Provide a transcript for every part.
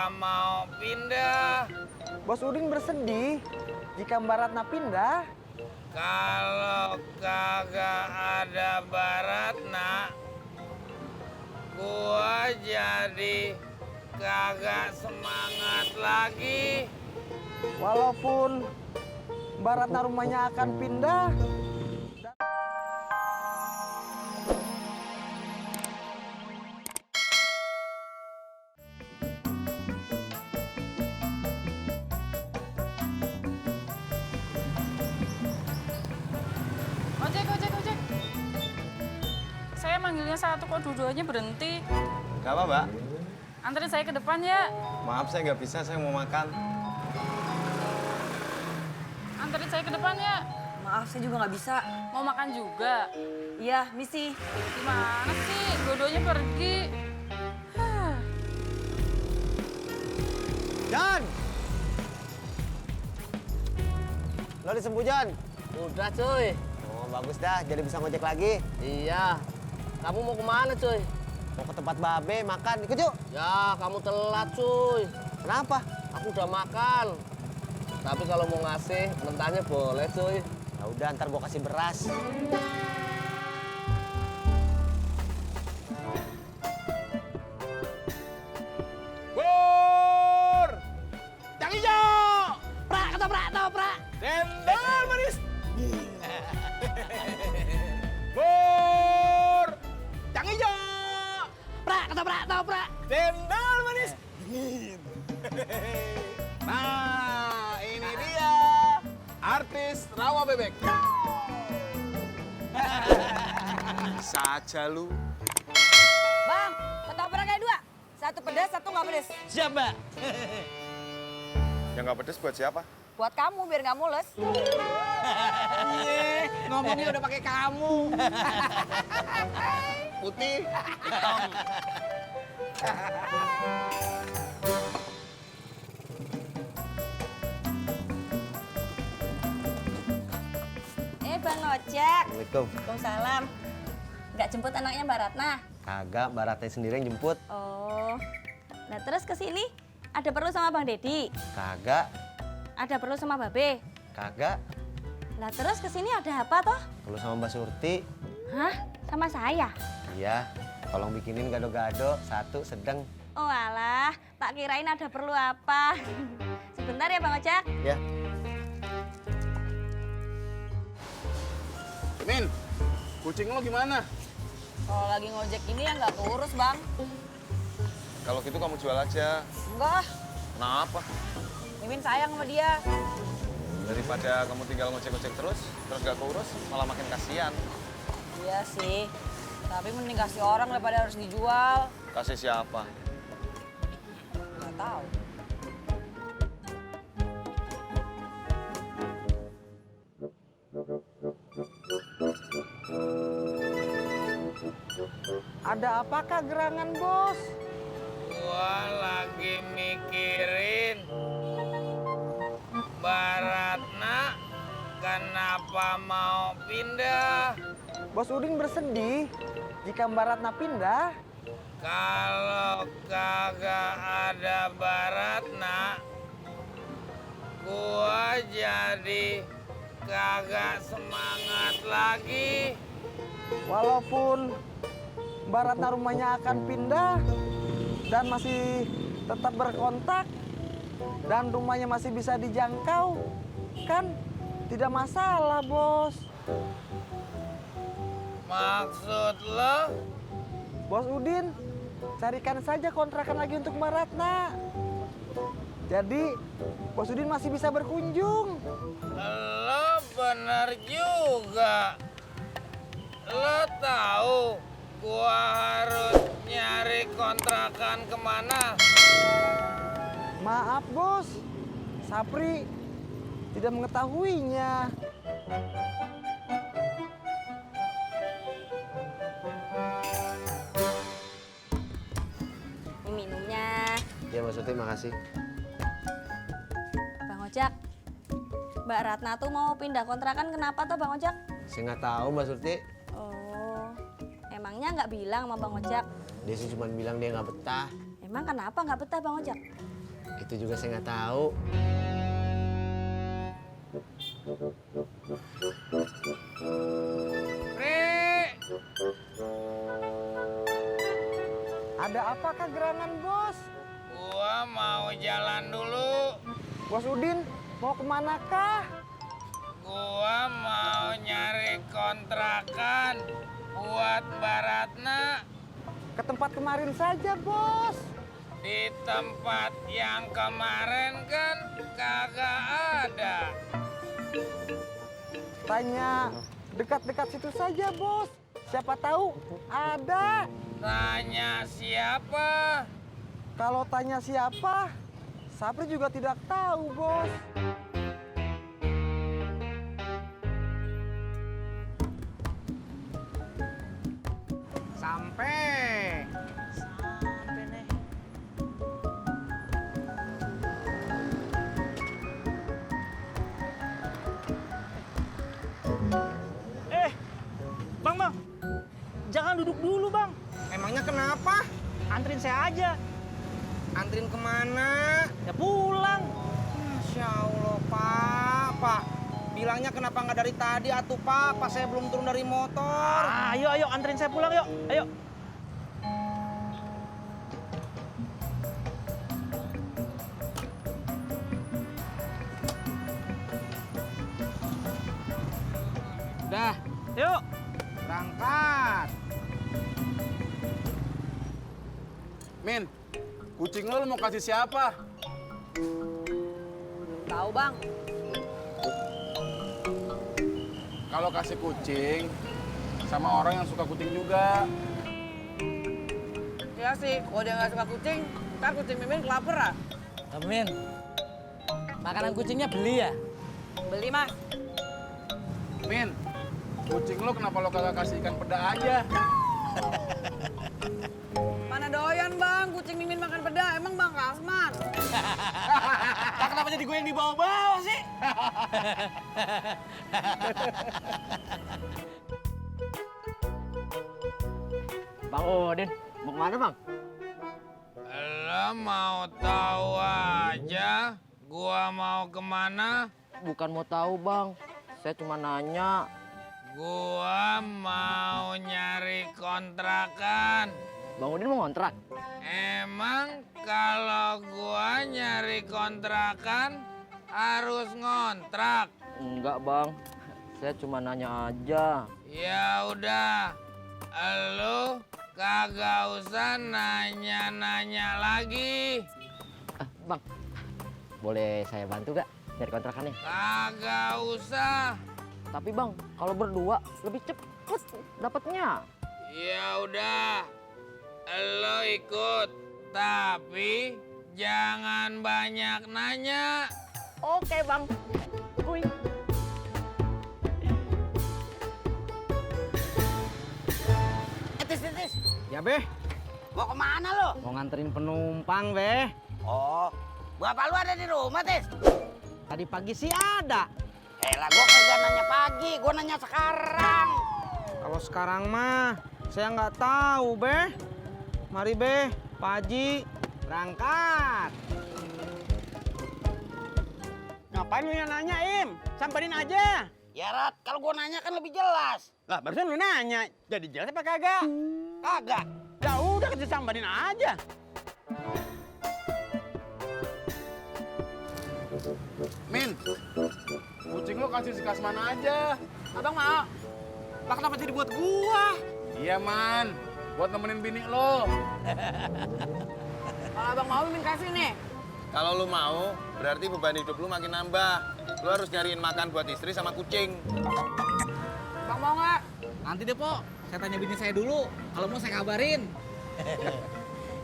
kenapa mau pindah? Bos Udin bersedih jika Mbak Ratna pindah. Kalau kagak ada Baratna, gua jadi kagak semangat lagi. Walaupun Mbak Ratna rumahnya akan pindah. Ojek. Saya manggilnya satu kok dua-duanya berhenti. Gak apa, Mbak. Anterin saya ke depan ya. Maaf, saya nggak bisa. Saya mau makan. Anterin saya ke depan ya. Maaf, saya juga nggak bisa. Mau makan juga. Iya, misi. Gimana sih? Dua-duanya pergi. Jan! Lo disembuh, Jan? Udah cuy. Oh, bagus dah. Jadi bisa ngojek lagi. Iya. Kamu mau kemana cuy? Mau ke tempat Babe makan. Ikut yuk. Ya kamu telat cuy. Kenapa? Aku udah makan. Tapi kalau mau ngasih mentahnya boleh cuy. Ya udah, ntar gua kasih beras. Bur! Yang hijau! Prak, ketoprak. Cendol manis! Bur! Yang hijau! Prak, ketoprak. Cendol manis! Nah, ini dia artis rawa bebek. Saja lu. Bang, ketopraknya 2. Satu pedas, satu nggak pedas. Siap, Mbak. Yang nggak pedes buat siapa? Buat kamu, biar nggak mules. Iya, ngomongnya udah pakai kamu. Putih. Bang Ojek. Assalamualaikum. Waalaikumsalam. Nggak jemput anaknya Mbak Ratna? Kagak, Mbak Ratna sendiri yang jemput. Oh. Nah terus ke sini ada perlu sama Bang Dedi? Kagak, Ada perlu sama Babe? kagak. Nah terus ke sini ada apa toh? Perlu sama Mbak Surti. Hah? Sama saya? Iya, tolong bikinin gado-gado, satu sedang. Oh alah, tak kirain ada perlu apa. Sebentar ya Bang Ojek. Ya. Min, kucing lo gimana? Kalau lagi ngojek ini ya nggak keurus Bang. Kalau gitu kamu jual aja. Enggak, Kenapa? Mimin sayang sama dia. Daripada kamu tinggal ngojek-ngojek terus gak keurus, malah makin kasihan. Iya sih, tapi mending kasih orang daripada harus dijual. Kasih siapa? Nggak tahu. Ada apakah gerangan, Bos? Gua lagi mikirin Baratna kenapa mau pindah. Bos Udin bersedih jika Mbak Ratna pindah. Kalau kagak ada Baratna, gua jadi kagak semangat lagi. Walaupun Mbak Ratna rumahnya akan pindah dan masih tetap berkontak dan rumahnya masih bisa dijangkau, kan tidak masalah, Bos. Maksud lo? Bos Udin, carikan saja kontrakan lagi untuk Mbak Ratna. Jadi, Bos Udin masih bisa berkunjung. Lo bener juga. Lo tahu gua harus nyari kontrakan kemana? Maaf, Bos. Sapri tidak mengetahuinya. Ini minumnya. Ya, Mas Uti, makasih. Bang Ojek, Mbak Ratna tuh mau pindah kontrakan kenapa tuh Bang Ojek? Saya nggak tahu, Mbak Surti. Oh, emangnya nggak bilang sama Bang Ojek? Dia sih cuma bilang dia nggak betah. Emang kenapa nggak betah Bang Ojek? Itu juga saya nggak tahu. Pri, Ada apakah gerangan, Bos? gua mau jalan dulu. Bos Udin, mau kemana kah? Gua mau nyari kontrakan buat Mbak Ratna Ke tempat kemarin saja, Bos. di tempat yang kemarin kan kagak ada. Tanya dekat-dekat situ saja, Bos. Siapa tahu ada. Tanya siapa? Kalau tanya siapa, Sapri juga tidak tahu, Bos. Sampai. Sampai nih. Bang, jangan duduk dulu bang. Emangnya kenapa? Antrin saya aja. Antrin kemana? Ya pulang. Masya Allah, Pak. Bilangnya kenapa nggak dari tadi atuh, Pak? Pas saya belum turun dari motor. Ayo, antrin saya pulang yuk. Ayo. Udah, Yuk. berangkat. Min, kucing lo mau kasih siapa? Tahu, Bang. Kalau kasih kucing, sama orang yang suka kucing juga. Ya sih, kalau dia nggak suka kucing, ntar kucing Mimin kelaparan. Min, makanan kucingnya beli ya? Beli, Mas. Min, kucing lo kenapa lo kagak kasih ikan peda aja? Mana doyan, Bang, kucing Mimin makan peda. Emang Bang Kasman? Kenapa jadi gue yang dibawa-bawa sih? Bang Odin, mau kemana, Bang? Lo mau tahu aja gua mau kemana? Bukan mau tahu, Bang. Saya cuma nanya. Gua mau nyari kontrakan. Bang Udin mau ngontrak? Emang kalau gua nyari kontrakan harus ngontrak? Enggak, Bang. Saya cuma nanya aja. Ya udah, lu kagak usah nanya-nanya lagi. Bang, boleh saya bantu gak nyari kontrakannya? Kagak usah. Tapi Bang, kalau berdua lebih cepet dapatnya. Ya udah, lu ikut. Tapi jangan banyak nanya. Oke, Bang. Kuy. Tis. Ya, Beh. Mau kemana lo? Mau nganterin penumpang, Beh. Oh, bapak lu ada di rumah, Tis? Tadi pagi sih ada. Elah, gua kagak nanya pagi, gua nanya sekarang. Kalau sekarang mah saya nggak tahu, Beh. Mari, Beh. Pak Haji, berangkat. Ngapain lu yang nanya, Im? Samperin aja. Ya, Rat, kalau gua nanya kan lebih jelas. Lah, barusan lu nanya. Jadi jelas apa kagak? Kagak. Ya udah, kita samperin aja. Min, kucing lo kasih si Kasman aja. Abang mau? Lah kenapa jadi buat gua? Iya, Man. Buat nemenin bini lo. Kalau abang mau, Mimin kasih nih. Kalau lo mau, berarti beban hidup lo makin nambah. Lo harus nyariin makan buat istri sama kucing. Bang mau nggak? Nanti deh, Po. Saya tanya bini saya dulu. Kalau mau saya kabarin.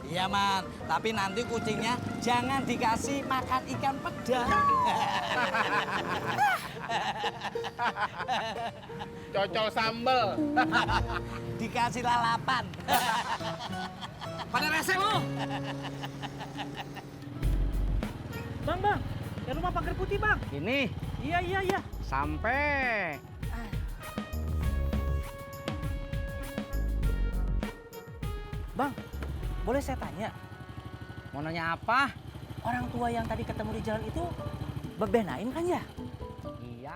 Iya, Man. Tapi nanti kucingnya jangan dikasih makan ikan peda. Cocol sambel. Dikasih lalapan. Pada rese lu. Bang, yang rumah pagar putih, Bang. Ini Iya. sampai. Bang, boleh saya tanya? Mau nanya apa? orang tua yang tadi ketemu di jalan itu bebenain kan ya? Iya.